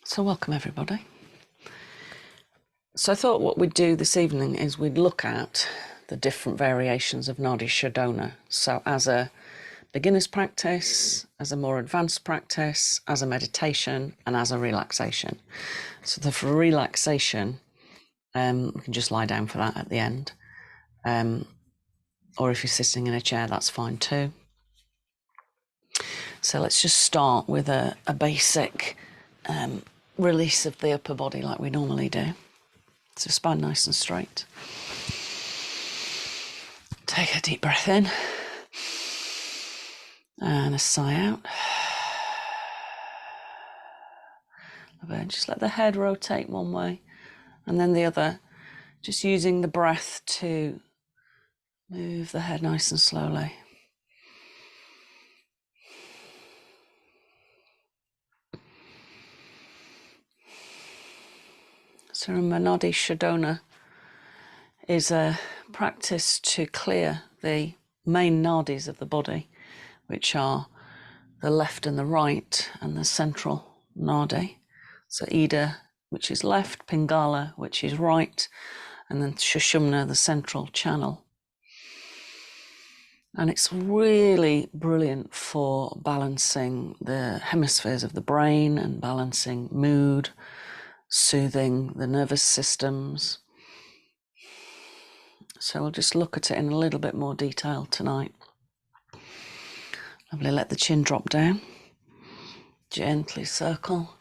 So welcome everybody. So I thought what we'd do this evening is we'd look at the different variations of Nadi Shodhana. So as a beginner's practice, as a more advanced practice, as a meditation, and as a relaxation. So for relaxation, we can just lie down for that at the end. Or if you're sitting in a chair, that's fine too. So let's just start with a basic release of the upper body like we normally do. So spine nice and straight. Take a deep breath in and a sigh out. Just let the head rotate one way and then the other, just using the breath to move the head nice and slowly. So Nadi Shodhana is a practice to clear the main nadis of the body, which are the left and the right and the central nadi. So Ida, which is left, Pingala, which is right, and then Sushumna, the central channel. And it's really brilliant for balancing the hemispheres of the brain and balancing mood, soothing the nervous systems. So we'll just look at it in a little bit more detail tonight. Lovely, let the chin drop down. Gently circle.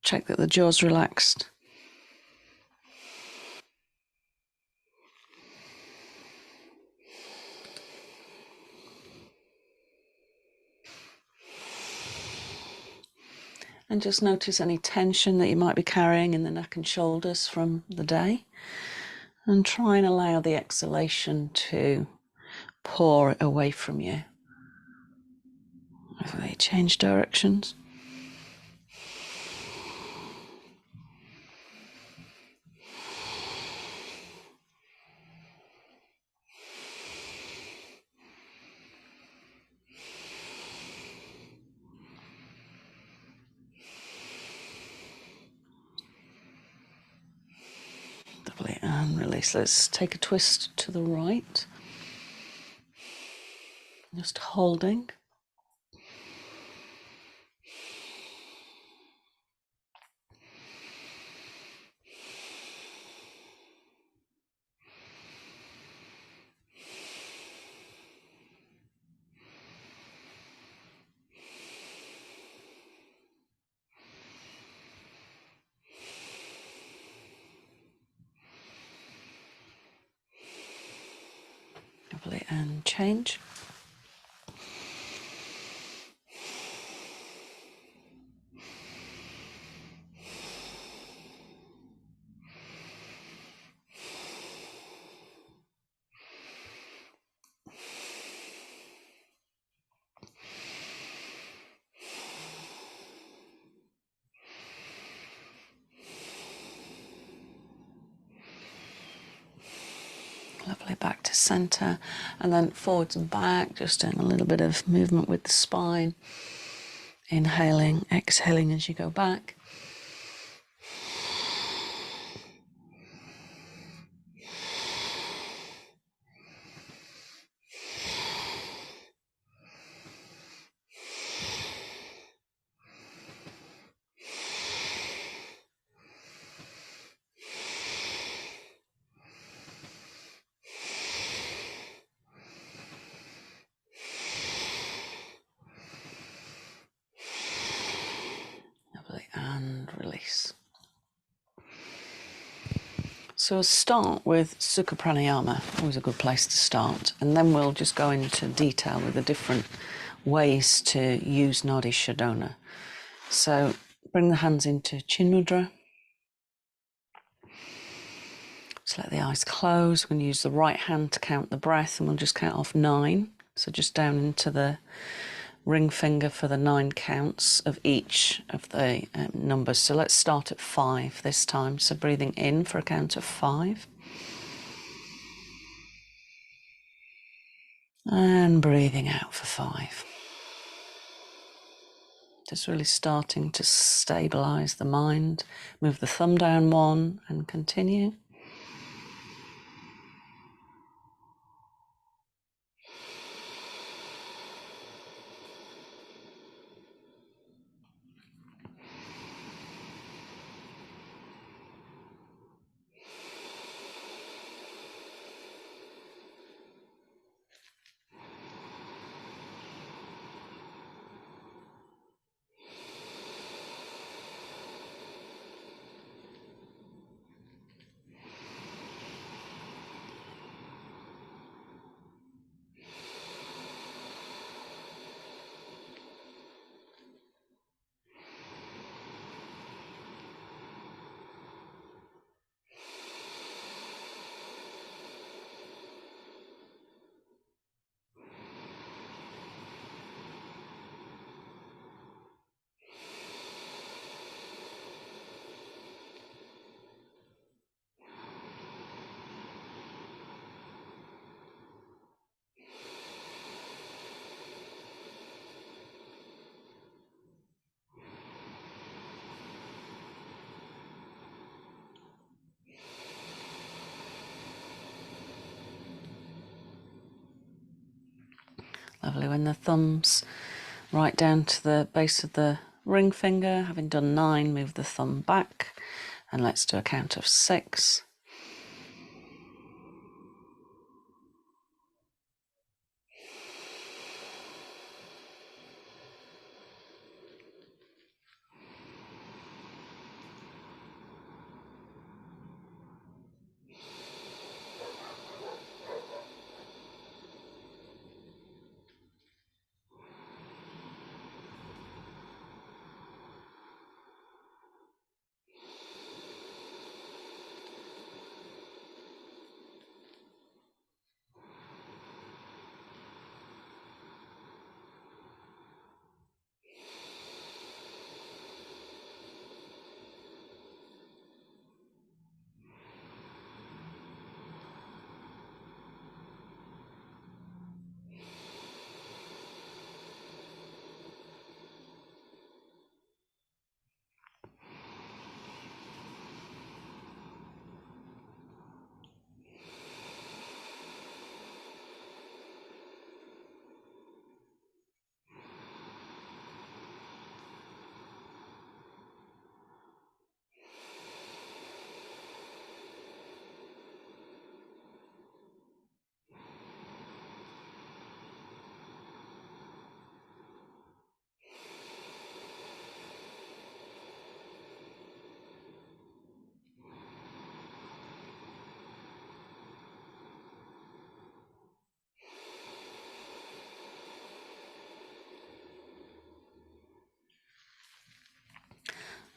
Check that the jaw's relaxed. And just notice any tension that you might be carrying in the neck and shoulders from the day. And try and allow the exhalation to pour it away from you. Lovely, change directions. Lovely, and release. Let's take a twist to the right. Just holding. Lovely, and change. Lovely, back to centre and then forwards and back, just doing a little bit of movement with the spine. Inhaling, exhaling as you go back. And release. So we'll start with Sukha Pranayama, always a good place to start, and then we'll just go into detail with the different ways to use Nadi Shodhana. So bring the hands into Chin Mudra. Just let the eyes close. We're going to use the right hand to count the breath, and we'll just count off 9. So just down into the ring finger for the 9 counts of each of the numbers. So let's start at 5 this time. So breathing in for a count of 5. And breathing out for 5. Just really starting to stabilize the mind. Move the thumb down one and continue. Lovely. When the thumb's right down to the base of the ring finger, having done 9, move the thumb back and let's do a count of 6.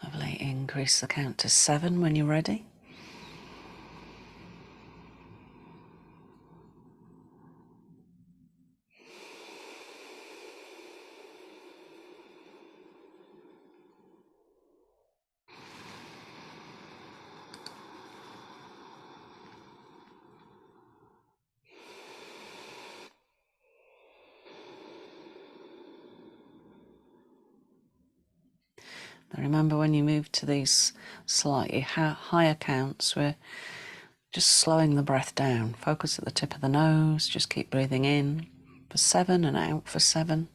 Lovely. Increase the count to 7 when you're ready. Now remember, when you move to these slightly higher counts, we're just slowing the breath down. Focus at the tip of the nose, just keep breathing in for 7 and out for 7.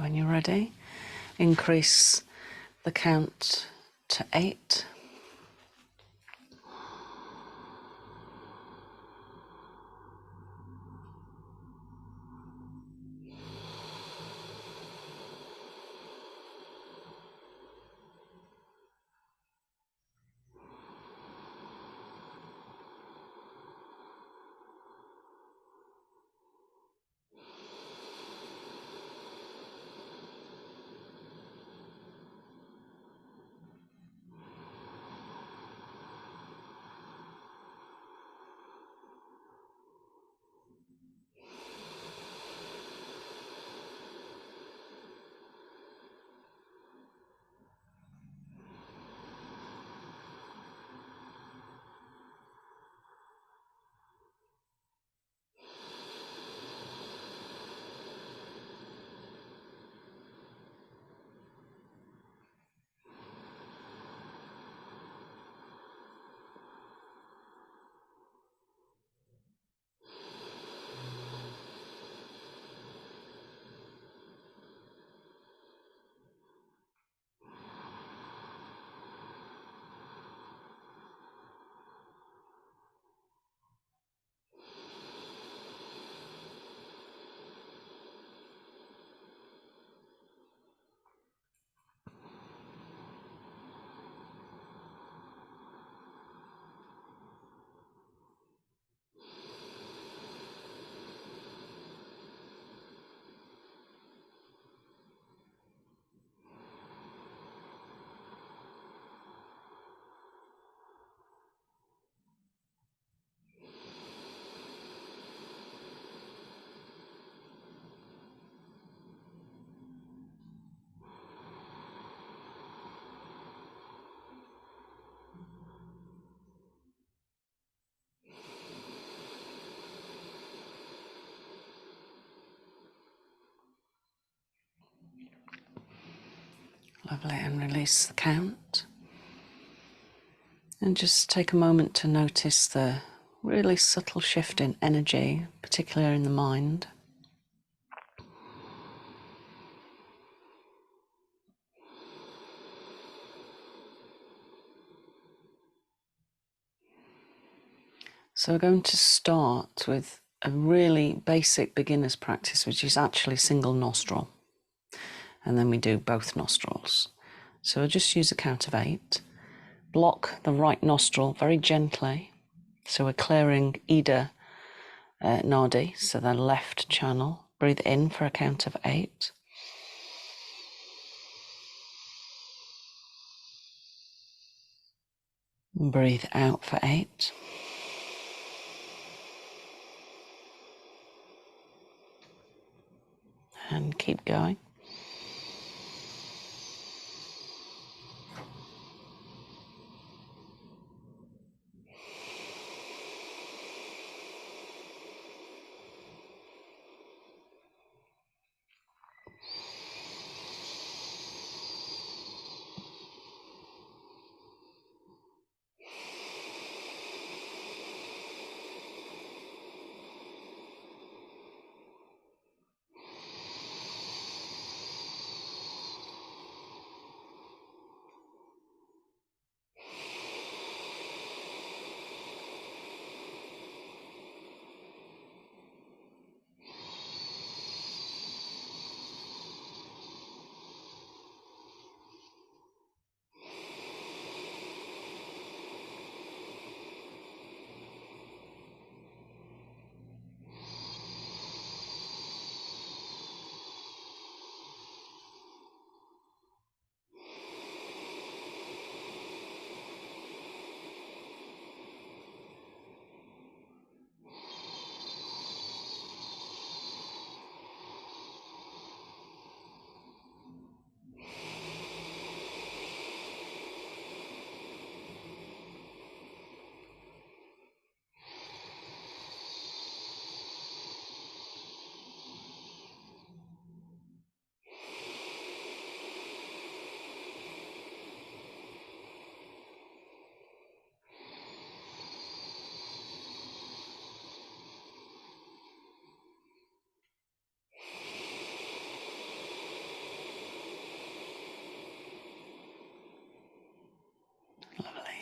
when you're ready, increase the count to 8. Lovely, and release the count. And just take a moment to notice the really subtle shift in energy, particularly in the mind. So we're going to start with a really basic beginner's practice, which is actually single nostril. And then we do both nostrils. So we'll just use a count of 8. Block the right nostril very gently. So we're clearing Ida Nadi, so the left channel. Breathe in for a count of 8. Breathe out for 8. And keep going.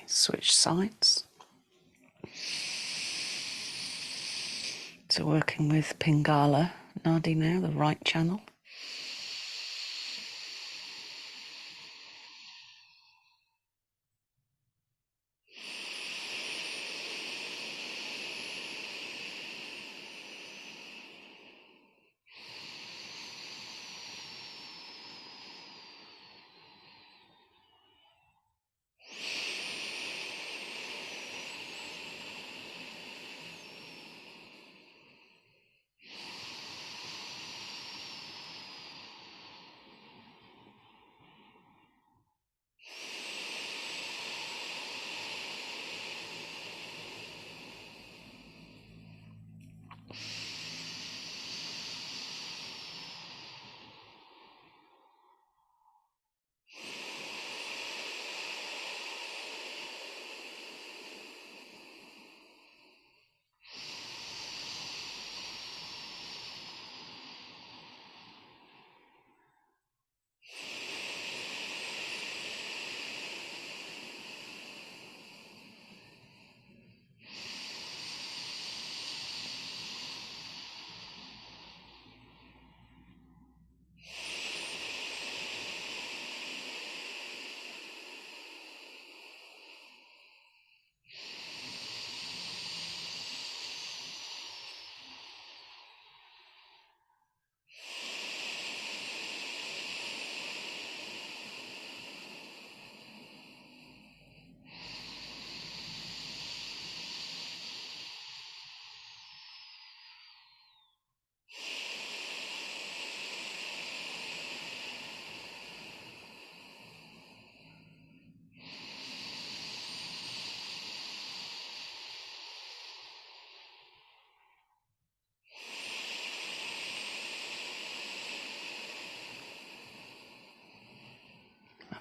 switch sides. So working with Pingala Nadi now, the right channel.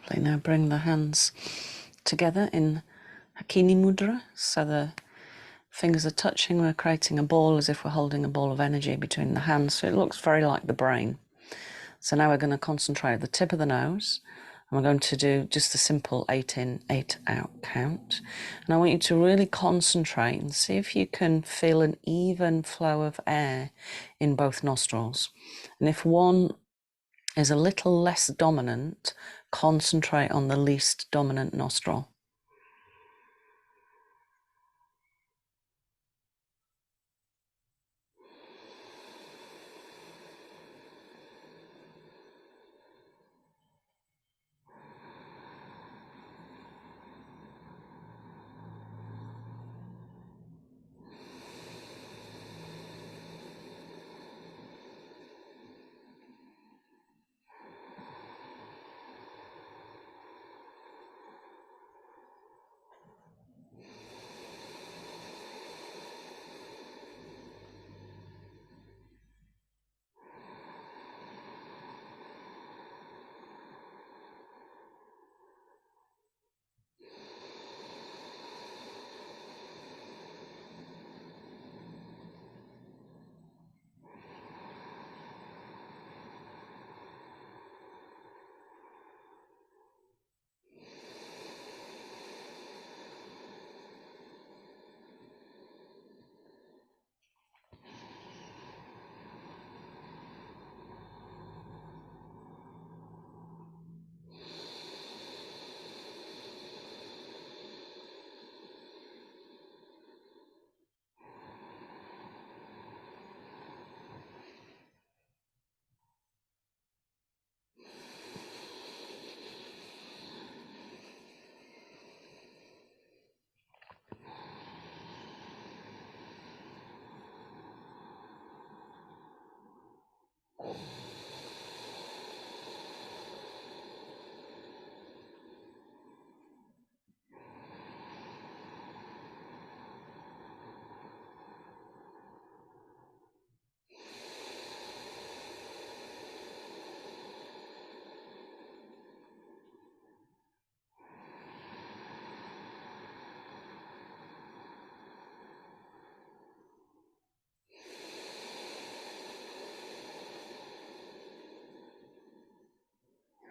Lovely. Now bring the hands together in Hakini Mudra, so the fingers are touching. We're creating a ball as if we're holding a ball of energy between the hands, so it looks very like the brain. So now we're going to concentrate at the tip of the nose, and we're going to do just a simple 8 in, 8 out count. And I want you to really concentrate and see if you can feel an even flow of air in both nostrils. And if one is a little less dominant, concentrate on the least dominant nostril.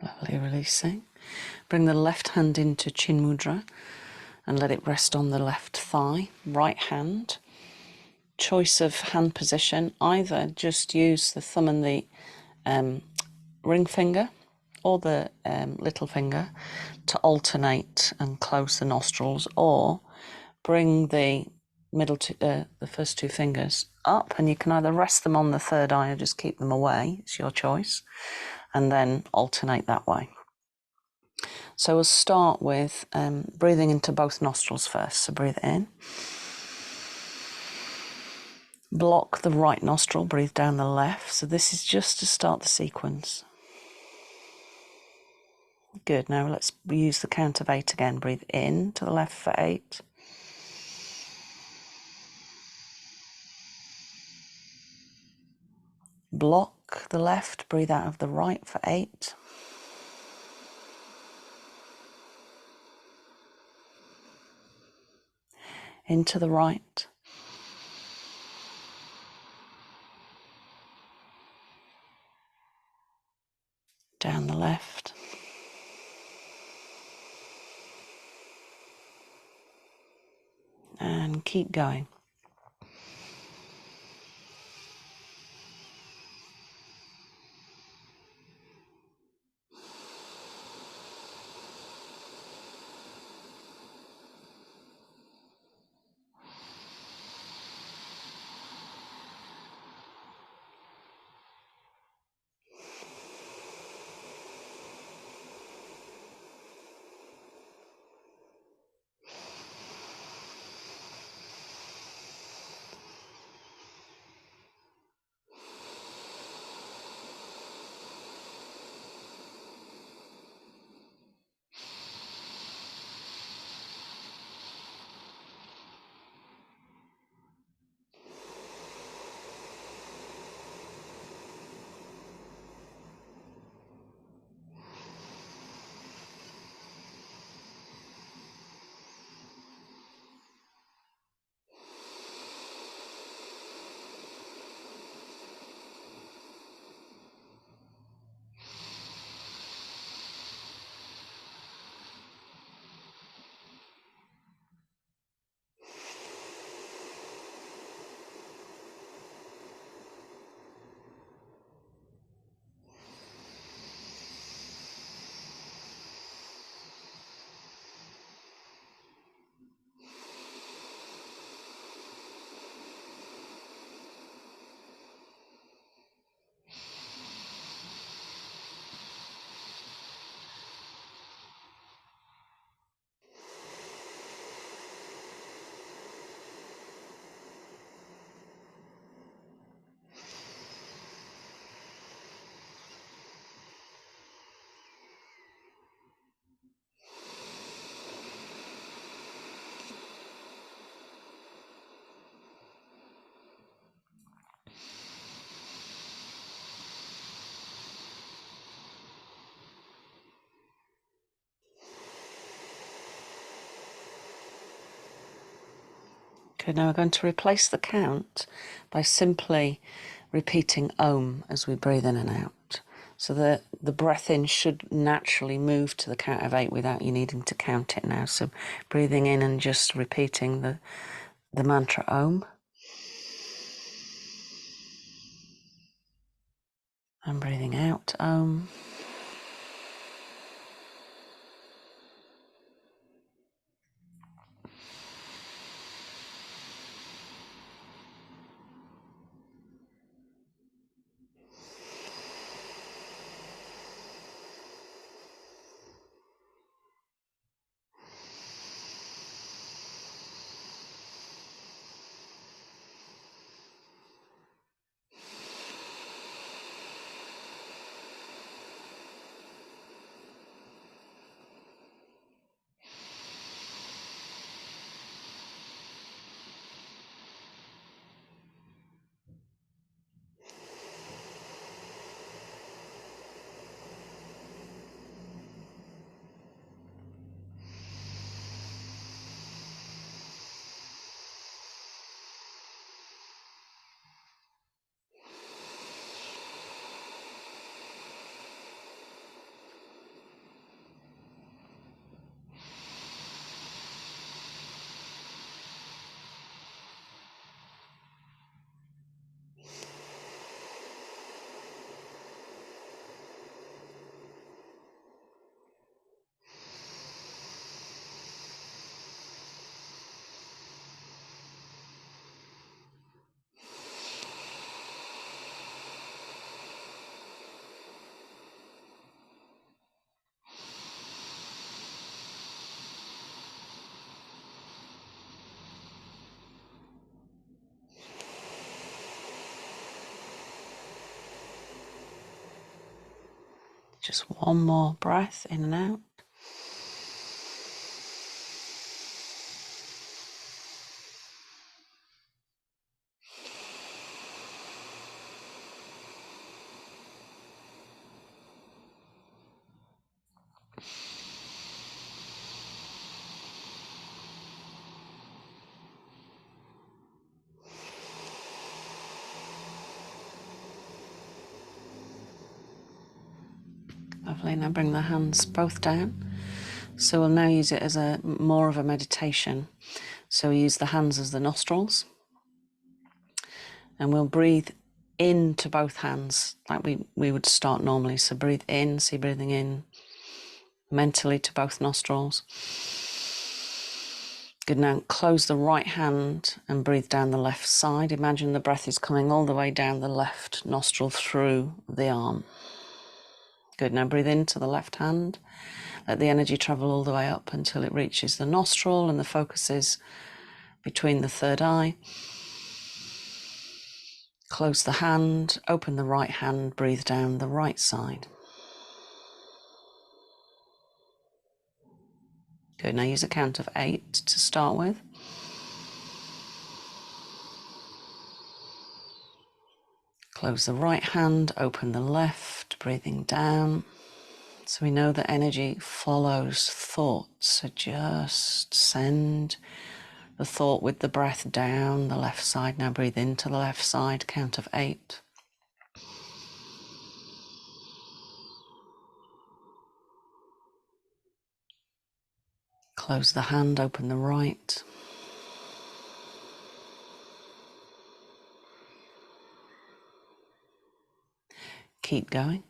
Lovely, releasing. Bring the left hand into Chin Mudra and let it rest on the left thigh, right hand. Choice of hand position, either just use the thumb and the ring finger or the little finger to alternate and close the nostrils, or bring the the first two fingers up, and you can either rest them on the third eye or just keep them away. It's your choice, and then alternate that way. So we'll start with breathing into both nostrils first. So breathe in. Block the right nostril, breathe down the left. So this is just to start the sequence. Good. Now let's use the count of 8 again. Breathe in to the left for 8. Block the left, breathe out of the right for 8. Into the right. Down the left. And keep going. Okay, now we're going to replace the count by simply repeating Om as we breathe in and out. So the breath in should naturally move to the count of 8 without you needing to count it now. So breathing in and just repeating the mantra Om. And breathing out Om. Just one more breath in and out. Lovely. Now bring the hands both down. So we'll now use it as more of a meditation. So we use the hands as the nostrils, and we'll breathe into both hands like we would start normally. So breathe in, see breathing in mentally to both nostrils. Good. Now close the right hand and breathe down the left side. Imagine the breath is coming all the way down the left nostril through the arm. Good. Now breathe into the left hand. Let the energy travel all the way up until it reaches the nostril and the focus is between the third eye. Close the hand, open the right hand, breathe down the right side. Good. Now use a count of 8 to start with. Close the right hand, open the left, breathing down. So we know that energy follows thought. So just send the thought with the breath down the left side. Now breathe into the left side, count of 8. Close the hand, open the right. Keep going.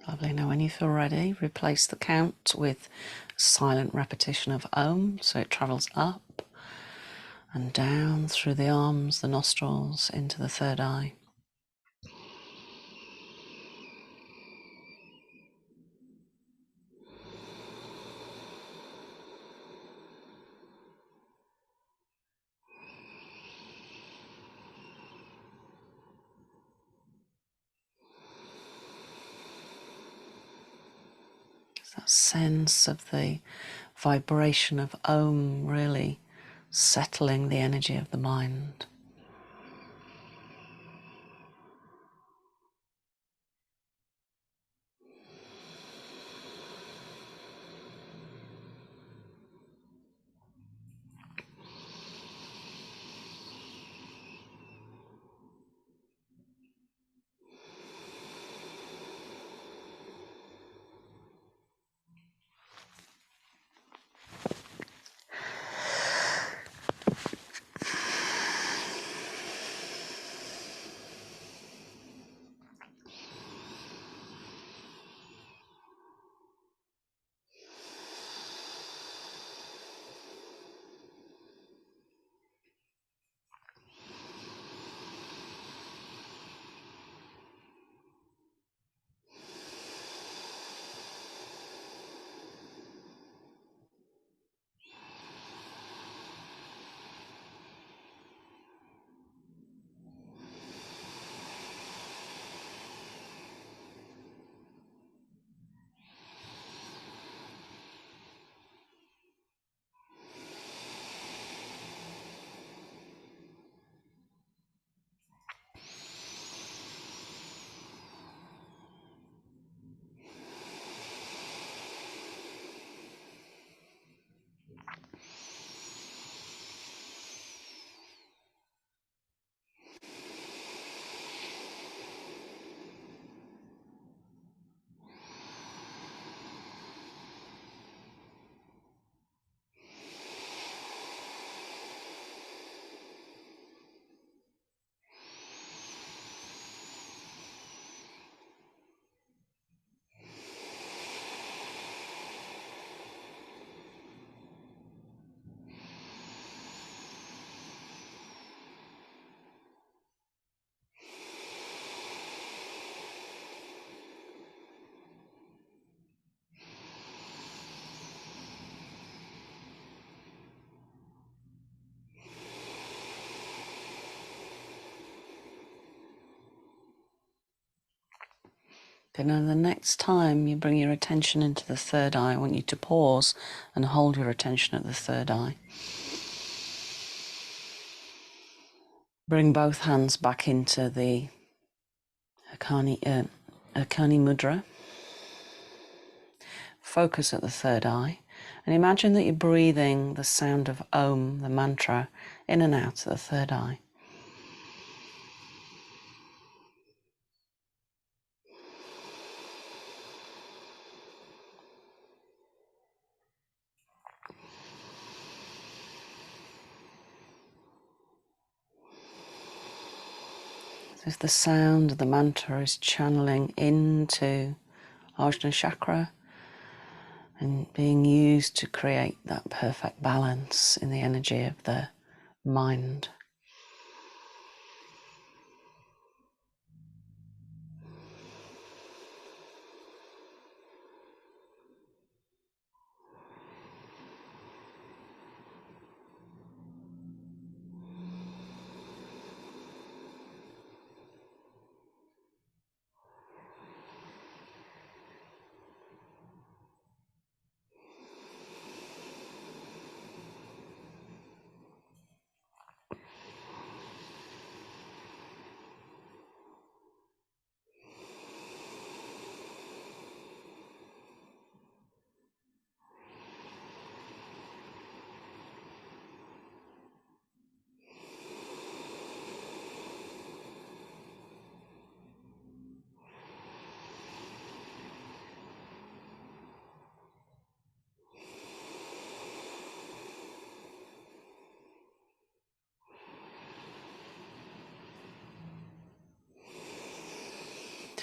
Lovely. Now when you feel ready, replace the count with silent repetition of Om, so it travels up and down through the arms, the nostrils, into the third eye. That sense of the vibration of Om really settling the energy of the mind. Okay, now the next time you bring your attention into the third eye, I want you to pause and hold your attention at the third eye. Bring both hands back into the Akani Mudra. Focus at the third eye and imagine that you're breathing the sound of Om, the mantra, in and out of the third eye. As if the sound of the mantra is channeling into Ajna chakra and being used to create that perfect balance in the energy of the mind.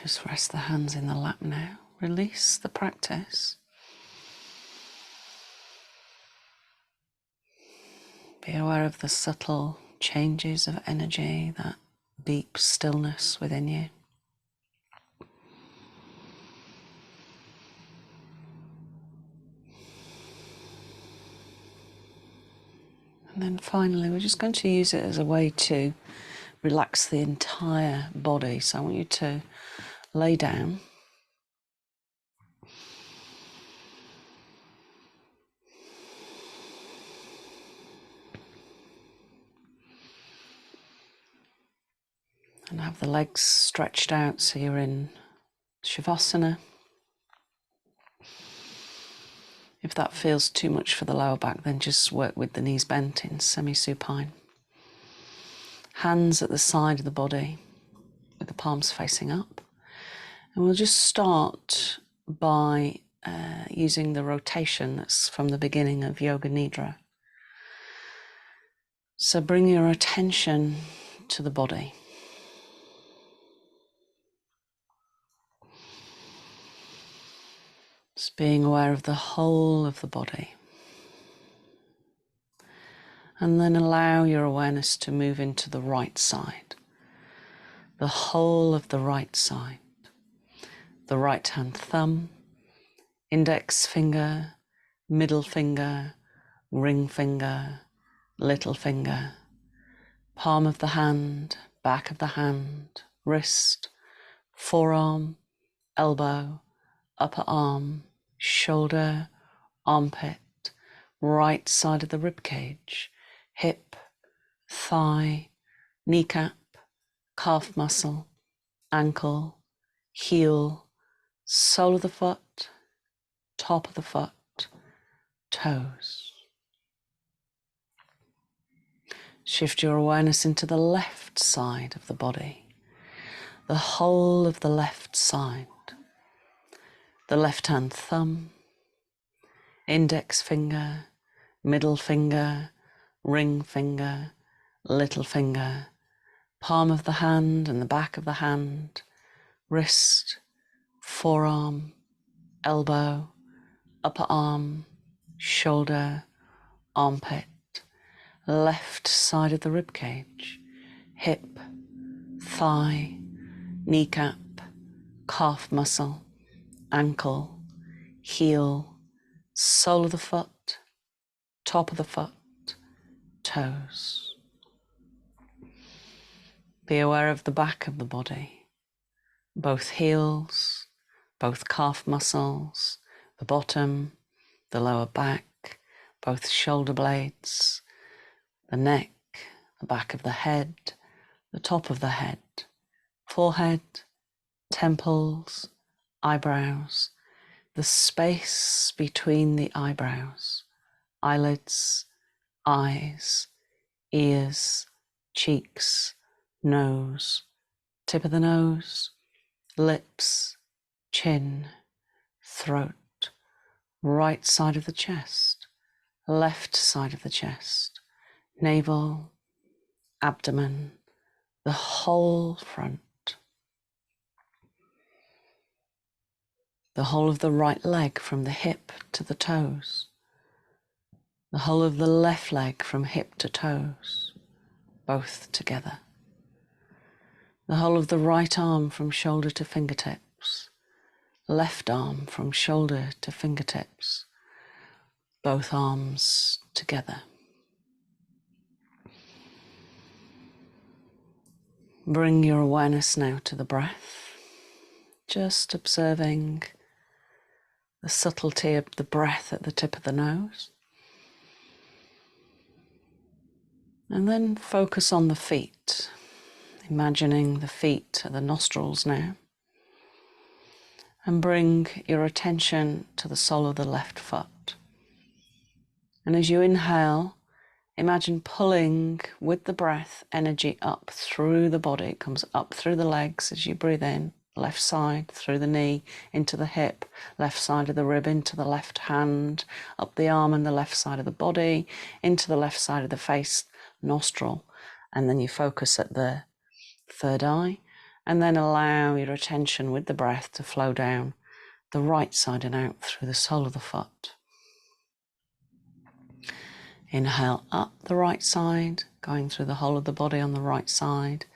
Just rest the hands in the lap now. Release the practice. Be aware of the subtle changes of energy, that deep stillness within you. And then finally, we're just going to use it as a way to relax the entire body. So I want you to lay down. And have the legs stretched out so you're in Shavasana. If that feels too much for the lower back, then just work with the knees bent in semi-supine. Hands at the side of the body with the palms facing up. And we'll just start by using the rotation that's from the beginning of Yoga Nidra. So bring your attention to the body. Just being aware of the whole of the body. And then allow your awareness to move into the right side. The whole of the right side. The right hand thumb, index finger, middle finger, ring finger, little finger, palm of the hand, back of the hand, wrist, forearm, elbow, upper arm, shoulder, armpit, right side of the rib cage, hip, thigh, kneecap, calf muscle, ankle, heel, sole of the foot, top of the foot, toes. Shift your awareness into the left side of the body, the whole of the left side, the left hand thumb, index finger, middle finger, ring finger, little finger, palm of the hand and the back of the hand, wrist, forearm, elbow, upper arm, shoulder, armpit, left side of the rib cage, hip, thigh, kneecap, calf muscle, ankle, heel, sole of the foot, top of the foot, toes. Be aware of the back of the body, both heels, both calf muscles, the bottom, the lower back, both shoulder blades, the neck, the back of the head, the top of the head, forehead, temples, eyebrows, the space between the eyebrows, eyelids, eyes, ears, cheeks, nose, tip of the nose, lips, chin, throat, right side of the chest, left side of the chest, navel, abdomen, the whole front, the whole of the right leg from the hip to the toes, the whole of the left leg from hip to toes, both together, the whole of the right arm from shoulder to fingertips, left arm from shoulder to fingertips, both arms together. Bring your awareness now to the breath, just observing the subtlety of the breath at the tip of the nose. And then focus on the feet, imagining the feet at the nostrils now. And bring your attention to the sole of the left foot. And as you inhale, imagine pulling with the breath energy up through the body. It comes up through the legs as you breathe in, left side, through the knee, into the hip, left side of the rib, into the left hand, up the arm and the left side of the body, into the left side of the face, nostril. And then you focus at the third eye, and then allow your attention with the breath to flow down the right side and out through the sole of the foot. Inhale up the right side, going through the whole of the body on the right side.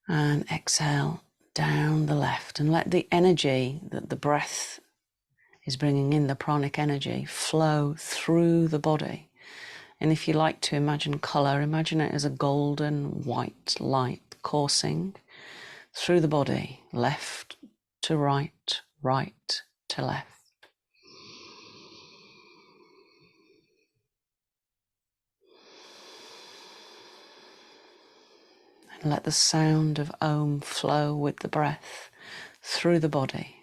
And exhale down the left, and let the energy that the breath is bringing in, the pranic energy, flow through the body. And if you like to imagine colour, imagine it as a golden white light coursing through the body, left to right, right to left. And let the sound of Om flow with the breath through the body.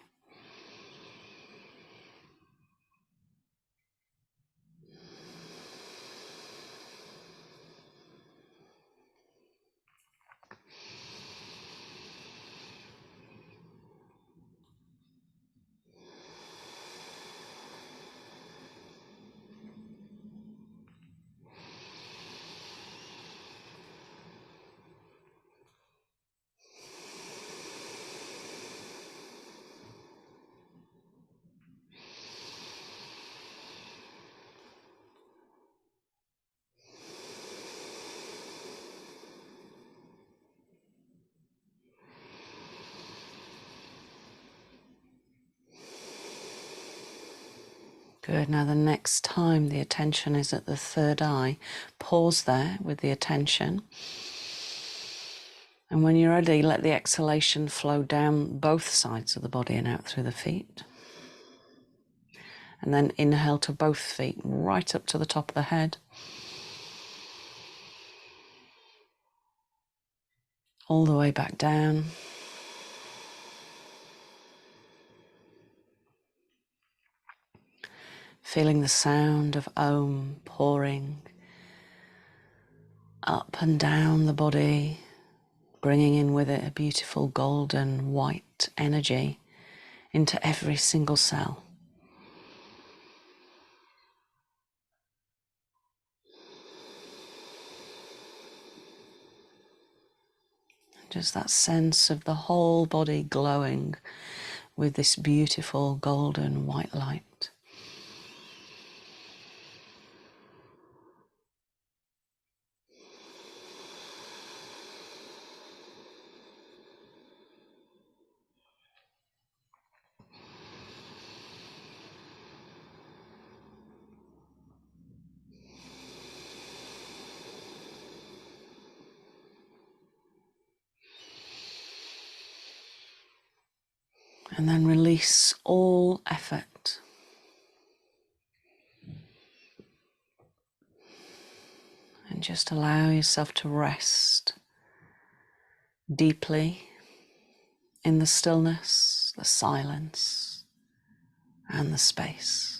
Good. Now the next time the attention is at the third eye, pause there with the attention. And when you're ready, let the exhalation flow down both sides of the body and out through the feet. And then inhale to both feet, right up to the top of the head. All the way back down. Feeling the sound of Om pouring up and down the body, bringing in with it a beautiful golden white energy into every single cell. Just that sense of the whole body glowing with this beautiful golden white light. And then release all effort. And just allow yourself to rest deeply in the stillness, the silence, and the space.